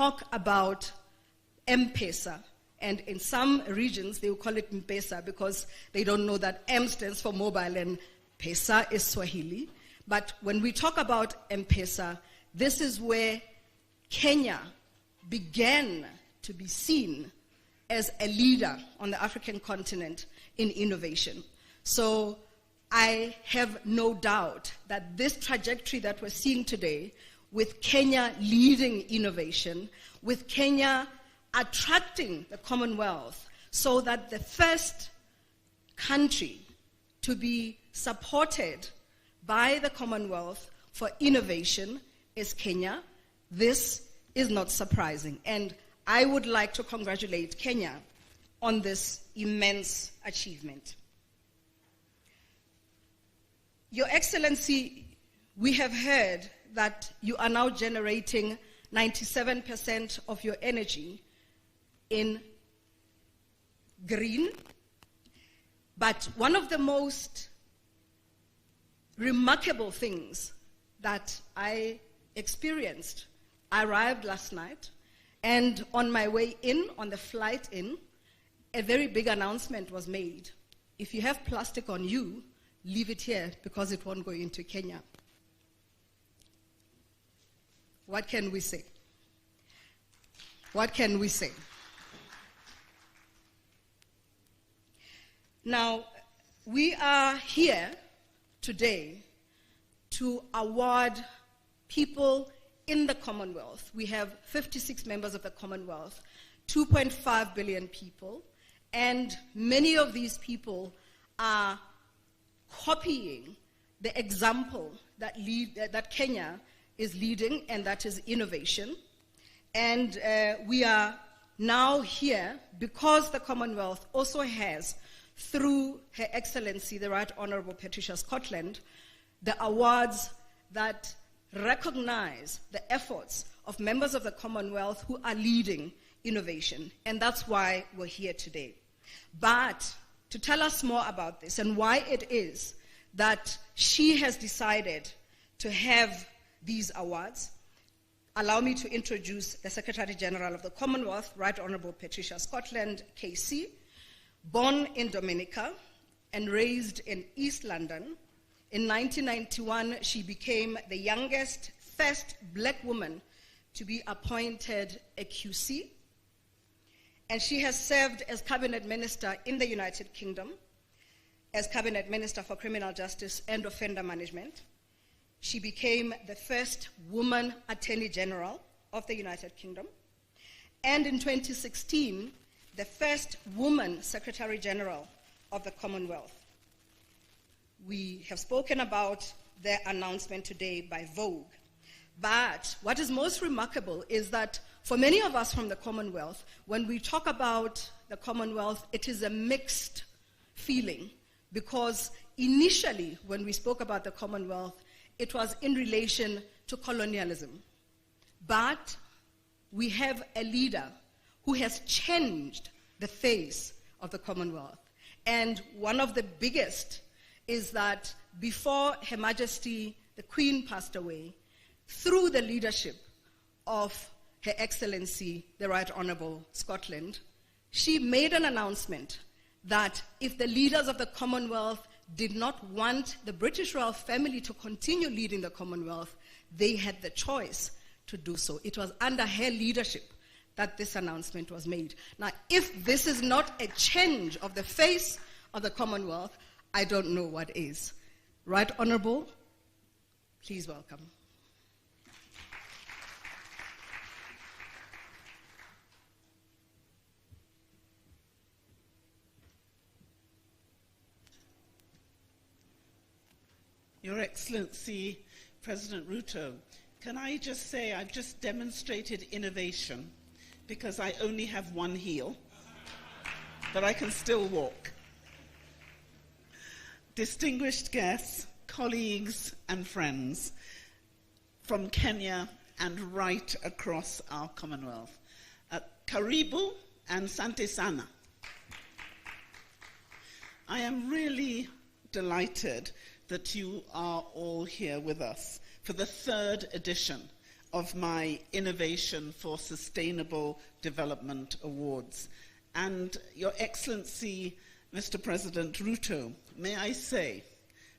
talk about M-Pesa, and in some regions they will call it M-Pesa because they don't know that M stands for mobile and Pesa is Swahili. But when we talk about M-Pesa, this is where Kenya began to be seen as a leader on the African continent in innovation. So I have no doubt that this trajectory that we're seeing today, with Kenya leading innovation, with Kenya attracting the Commonwealth, so that the first country to be supported by the Commonwealth for innovation is Kenya. This is not surprising. And I would like to congratulate Kenya on this immense achievement. Your Excellency, we have heard that you are now generating 97% of your energy in green. But one of the most remarkable things that I experienced, I arrived last night, and on my way in, on the flight in, a very big announcement was made. If you have plastic on you, leave it here because it won't go into Kenya. What can we say? What can we say? Now, we are here today to award people in the Commonwealth. We have 56 members of the Commonwealth, 2.5 billion people, and many of these people are copying the example that Kenya is leading, and that is innovation. And we are now here because the Commonwealth also has, through Her Excellency, the Right Honourable Patricia Scotland, the awards that recognize the efforts of members of the Commonwealth who are leading innovation. And that's why we're here today. But to tell us more about this and why it is that she has decided to have these awards, allow me to introduce the Secretary General of the Commonwealth, Right Honourable Patricia Scotland, KC. Born in Dominica and raised in East London, in 1991 she became the youngest first black woman to be appointed a QC, and she has served as Cabinet Minister in the United Kingdom, as Cabinet Minister for Criminal Justice and Offender Management. She became the first woman Attorney General of the United Kingdom, and in 2016, the first woman Secretary General of the Commonwealth. We have spoken about the announcement today by Vogue. But what is most remarkable is that for many of us from the Commonwealth, when we talk about the Commonwealth, it is a mixed feeling, because initially when we spoke about the Commonwealth, it was in relation to colonialism. But we have a leader who has changed the face of the Commonwealth. And one of the biggest is that before Her Majesty the Queen passed away, through the leadership of Her Excellency the Right Honourable Scotland, she made an announcement that if the leaders of the Commonwealth did not want the British royal family to continue leading the Commonwealth, they had the choice to do so. It was under her leadership that this announcement was made. Now, if this is not a change of the face of the Commonwealth, I don't know what is. Right Honourable, please welcome. Your Excellency, President Ruto, can I just say I've just demonstrated innovation because I only have one heel, but I can still walk. Distinguished guests, colleagues and friends from Kenya and right across our Commonwealth, Karibu and Sante Sana. I am really delighted that you are all here with us for the third edition of my Innovation for Sustainable Development Awards. And Your Excellency, Mr. President Ruto, may I say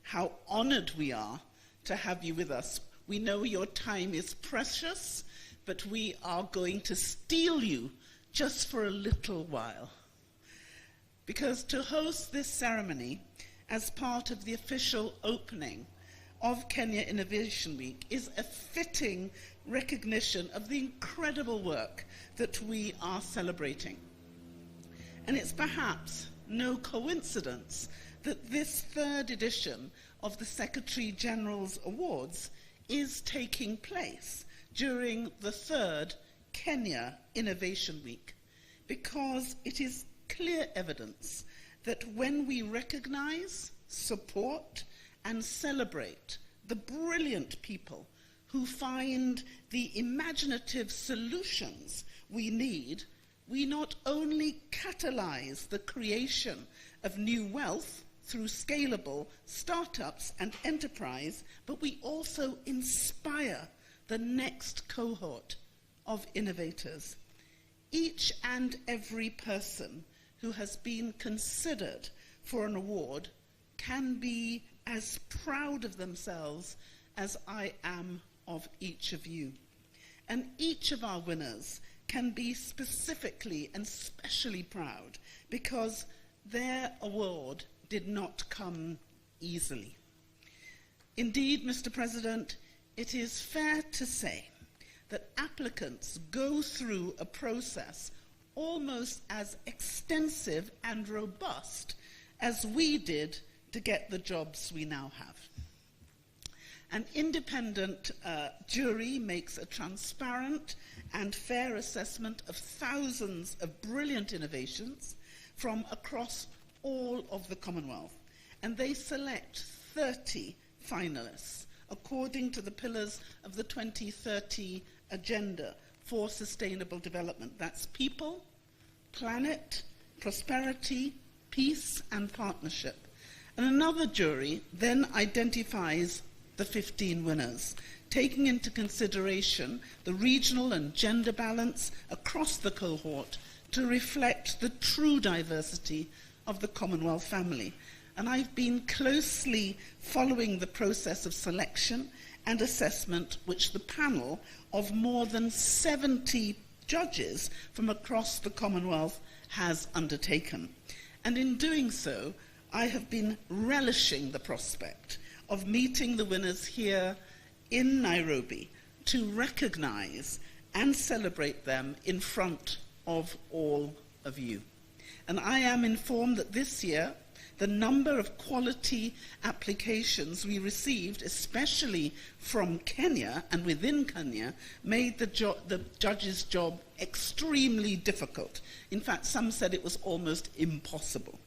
how honored we are to have you with us. We know your time is precious, but we are going to steal you just for a little while. Because to host this ceremony as part of the official opening of Kenya Innovation Week is a fitting recognition of the incredible work that we are celebrating. And it's perhaps no coincidence that this third edition of the Secretary General's Awards is taking place during the third Kenya Innovation Week, because it is clear evidence that when we recognize, support, and celebrate the brilliant people who find the imaginative solutions we need, we not only catalyze the creation of new wealth through scalable startups and enterprise, but we also inspire the next cohort of innovators. Each and every person who has been considered for an award can be as proud of themselves as I am of each of you. And each of our winners can be specifically and specially proud because their award did not come easily. Indeed, Mr. President, it is fair to say that applicants go through a process almost as extensive and robust as we did to get the jobs we now have. An independent jury makes a transparent and fair assessment of thousands of brilliant innovations from across all of the Commonwealth, and they select 30 finalists according to the pillars of the 2030 Agenda for Sustainable Development. That's people, planet, prosperity, peace, and partnership. And another jury then identifies the 15 winners, taking into consideration the regional and gender balance across the cohort to reflect the true diversity of the Commonwealth family. And I've been closely following the process of selection and assessment which the panel of more than 70 judges from across the Commonwealth has undertaken. And in doing so, I have been relishing the prospect of meeting the winners here in Nairobi to recognize and celebrate them in front of all of you. And I am informed that this year, the number of quality applications we received, especially from Kenya and within Kenya, made the judge's job extremely difficult. In fact, some said it was almost impossible.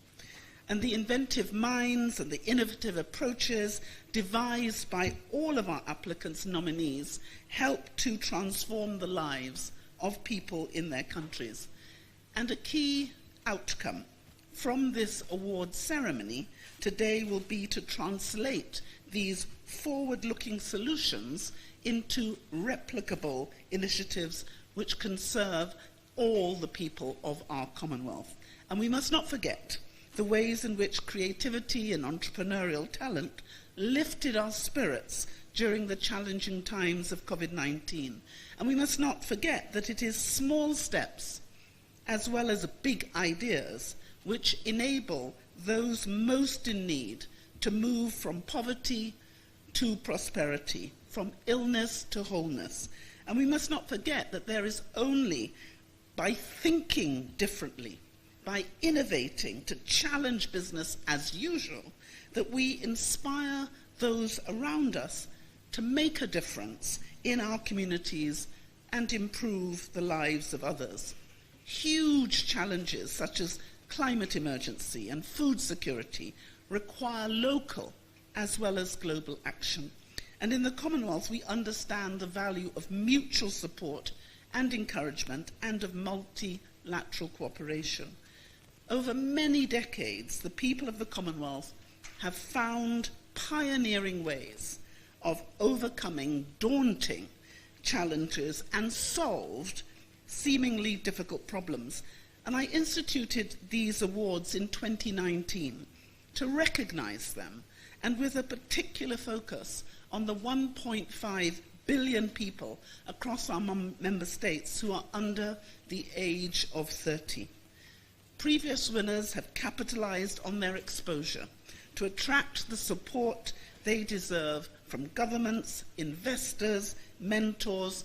And the inventive minds and the innovative approaches devised by all of our applicants' nominees help to transform the lives of people in their countries. And a key outcome from this award ceremony today will be to translate these forward-looking solutions into replicable initiatives which can serve all the people of our Commonwealth. And we must not forget the ways in which creativity and entrepreneurial talent lifted our spirits during the challenging times of COVID-19. And we must not forget that it is small steps, as well as big ideas, which enable those most in need to move from poverty to prosperity, from illness to wholeness. And we must not forget that there is only by thinking differently, by innovating to challenge business as usual, that we inspire those around us to make a difference in our communities and improve the lives of others. Huge challenges such as climate emergency and food security require local as well as global action. And in the Commonwealth, we understand the value of mutual support and encouragement and of multilateral cooperation. Over many decades, the people of the Commonwealth have found pioneering ways of overcoming daunting challenges and solved seemingly difficult problems. And I instituted these awards in 2019 to recognize them, and with a particular focus on the 1.5 billion people across our member states who are under the age of 30. Previous winners have capitalized on their exposure to attract the support they deserve from governments, investors, mentors,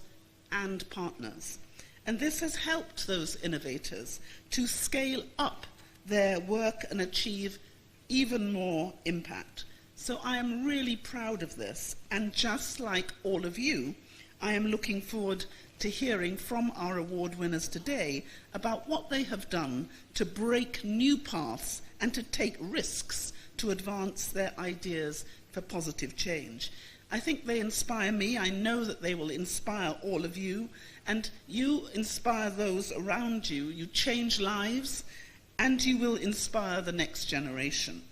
and partners. And this has helped those innovators to scale up their work and achieve even more impact. So I am really proud of this, and just like all of you, I am looking forward to hearing from our award winners today about what they have done to break new paths and to take risks to advance their ideas for positive change. I think they inspire me. I know that they will inspire all of you, and you inspire those around you. You change lives, and you will inspire the next generation.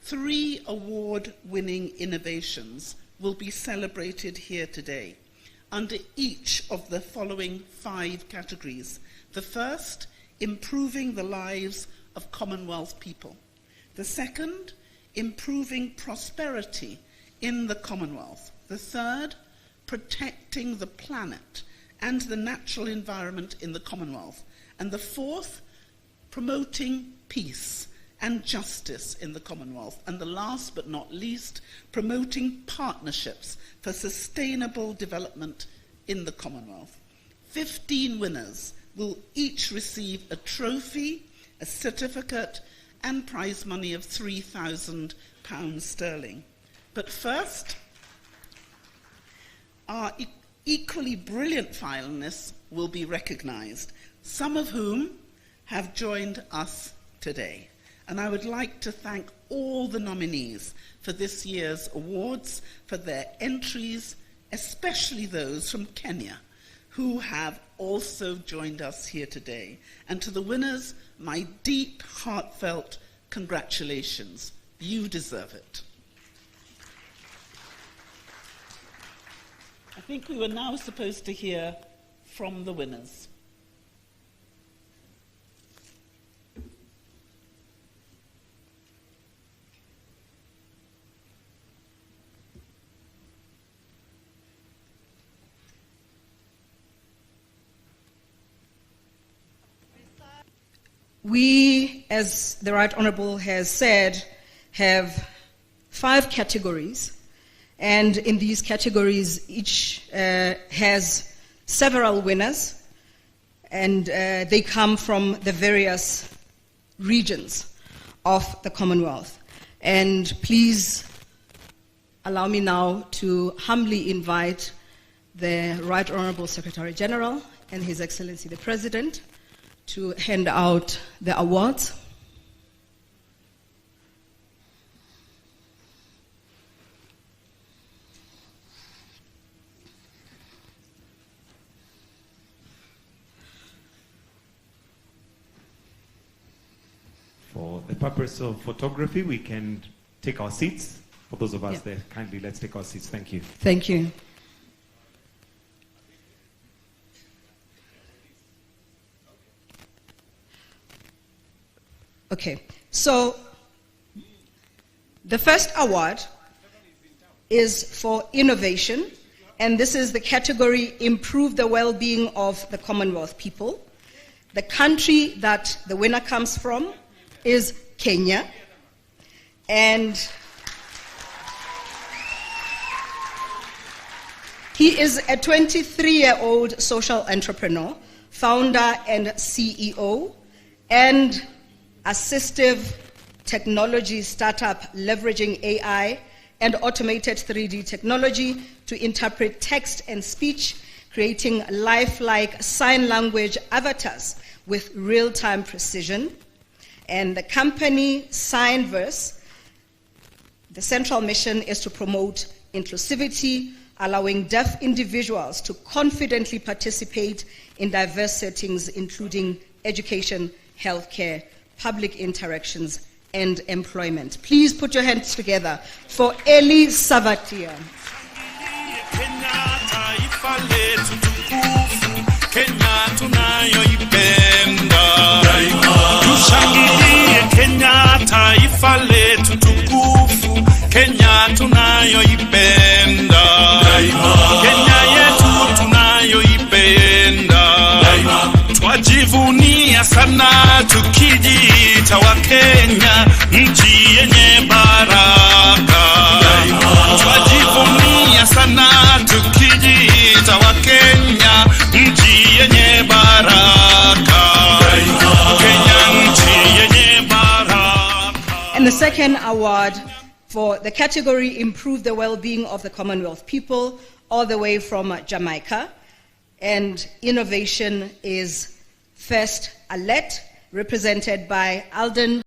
3 award-winning innovations will be celebrated here today under each of the following 5 categories. The first, improving the lives of Commonwealth people. The second, improving prosperity in the Commonwealth. The third, protecting the planet and the natural environment in the Commonwealth. And the fourth, promoting peace and justice in the Commonwealth. And the last but not least, promoting partnerships for sustainable development in the Commonwealth. 15 winners will each receive a trophy, a certificate, and prize money of £3,000 sterling. But first, our equally brilliant finalists will be recognized, some of whom have joined us today. And I would like to thank all the nominees for this year's awards, for their entries, especially those from Kenya, who have also joined us here today. And to the winners, my deep, heartfelt congratulations. You deserve it. I think we were now supposed to hear from the winners. We, as the Right Honourable has said, have 5 categories, and in these categories each has several winners, and they come from the various regions of the Commonwealth. And please allow me now to humbly invite the Right Honourable Secretary General and His Excellency the President to hand out the awards. For the purpose of photography, we can take our seats. For those of us there, kindly let's take our seats. Thank you. Thank you. Okay, so the first award is for innovation, and this is the category Improve the Well-Being of the Commonwealth People. The country that the winner comes from is Kenya, and he is a 23-year-old social entrepreneur, founder and CEO, and assistive technology startup leveraging AI and automated 3D technology to interpret text and speech, creating lifelike sign language avatars with real-time precision. And the company Signverse, the central mission is to promote inclusivity, allowing deaf individuals to confidently participate in diverse settings, including education, healthcare, public interactions, and employment. Please put your hands together for Eli Savatia. tunayoipenda, Kenya yetu tunayoipenda, twajivunia sana tukijiita wa Kenya, nchi yenye baraka. Twajivunia sana tukijiita wa Kenya, nchi yenye baraka. Kenya nchi yenye baraka. And the second award for the category Improve the Well-Being of the Commonwealth People, all the way from Jamaica. And innovation is First Alert, represented by Alden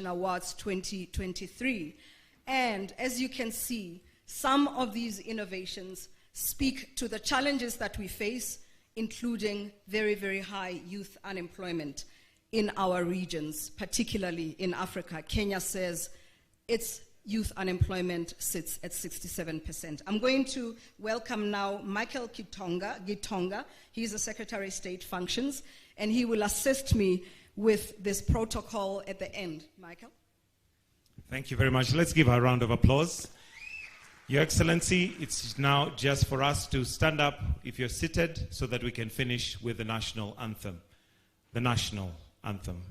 Awards 2023. And as you can see, some of these innovations speak to the challenges that we face, including very, very high youth unemployment in our regions, particularly in Africa. Kenya says its youth unemployment sits at 67%. I'm going to welcome now Michael Gitonga. He's the Secretary of State Functions, and he will assist me with this protocol at the end. Michael? Thank you very much. Let's give a round of applause. Your Excellency, it's now just for us to stand up if you're seated so that we can finish with the national anthem. The national anthem.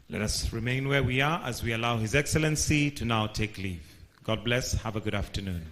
Let us remain where we are as we allow His Excellency to now take leave. God bless. Have a good afternoon.